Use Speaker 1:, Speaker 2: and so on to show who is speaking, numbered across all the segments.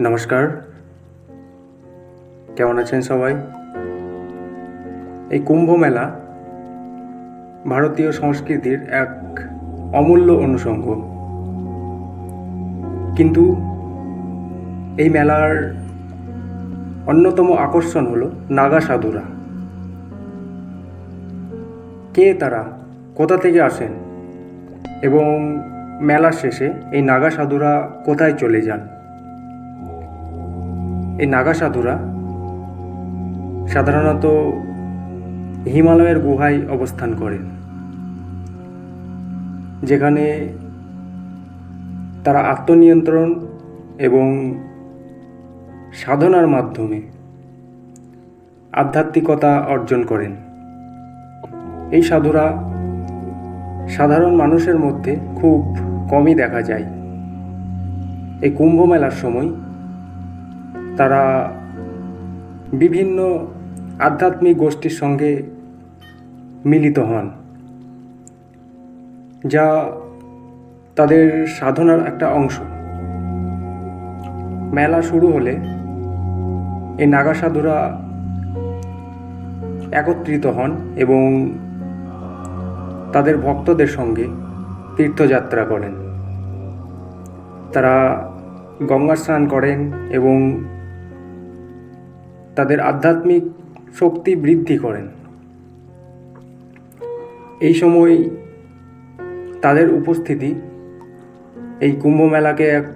Speaker 1: নমস্কার, কেমন আছেন সবাই? এই কুম্ভ মেলা ভারতীয় সংস্কৃতির এক অমূল্য অনুষঙ্গ। কিন্তু এই মেলার অন্যতম আকর্ষণ হলো নাগা সাধুরা। কে তারা, কোথা থেকে আসেন এবং মেলার শেষে এই নাগা সাধুরা কোথায় চলে যান? এই নাগা সাধুরা সাধারণত হিমালয়ের গুহায় অবস্থান করেন, যেখানে তারা আত্মনিয়ন্ত্রণ এবং সাধনার মাধ্যমে আধ্যাত্মিকতা অর্জন করেন। এই সাধুরা সাধারণ মানুষের মধ্যে খুব কমই দেখা যায়। এই কুম্ভ মেলার সময় তারা বিভিন্ন আধ্যাত্মিক গোষ্ঠীর সঙ্গে মিলিত হন, যা তাদের সাধনার একটা অংশ। মেলা শুরু হলে এই নাগা সাধুরা একত্রিত হন এবং তাদের ভক্তদের সঙ্গে তীর্থযাত্রা করেন। তারা গঙ্গা স্নান করেন এবং তাদের আধ্যাত্মিক শক্তি বৃদ্ধি করেন। এই সময় তাদের উপস্থিতি এই কুম্ভ মেলাকে এক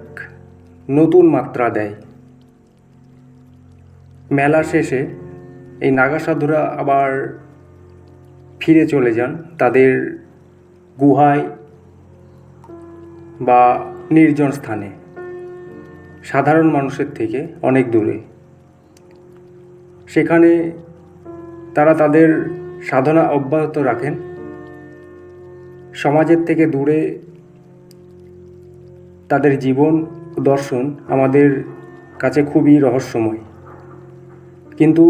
Speaker 1: নতুন মাত্রা দেয়। মেলা শেষে এই নাগা সাধুরা আবার ফিরে চলে যান তাদের গুহায় বা নির্জন স্থানে, সাধারণ মানুষের থেকে অনেক দূরে। সেখানে তারা তাদের সাধনা অব্যাহত রাখেন। সমাজের থেকে দূরে তাদের জীবন দর্শন আমাদের কাছে খুবই রহস্যময়, কিন্তু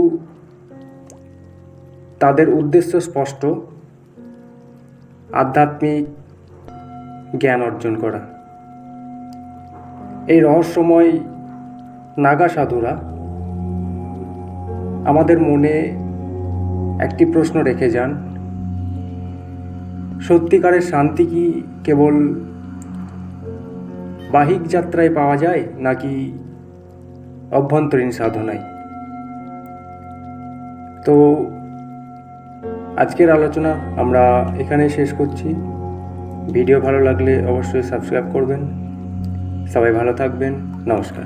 Speaker 1: তাদের উদ্দেশ্য স্পষ্ট: আধ্যাত্মিক জ্ঞান অর্জন করা। এই রহস্যময় নাগা সাধুরা আমাদের মনে একটি প্রশ্ন রেখে যান: সত্যিকারের শান্তি কি কেবল বাহিক যাত্রায় পাওয়া যায়, নাকি অভ্যন্তরীণ সাধনায়? তো আজকের আলোচনা আমরা এখানেই শেষ করছি। ভিডিও ভালো লাগলে অবশ্যই সাবস্ক্রাইব করবেন। সবাই ভালো থাকবেন। নমস্কার।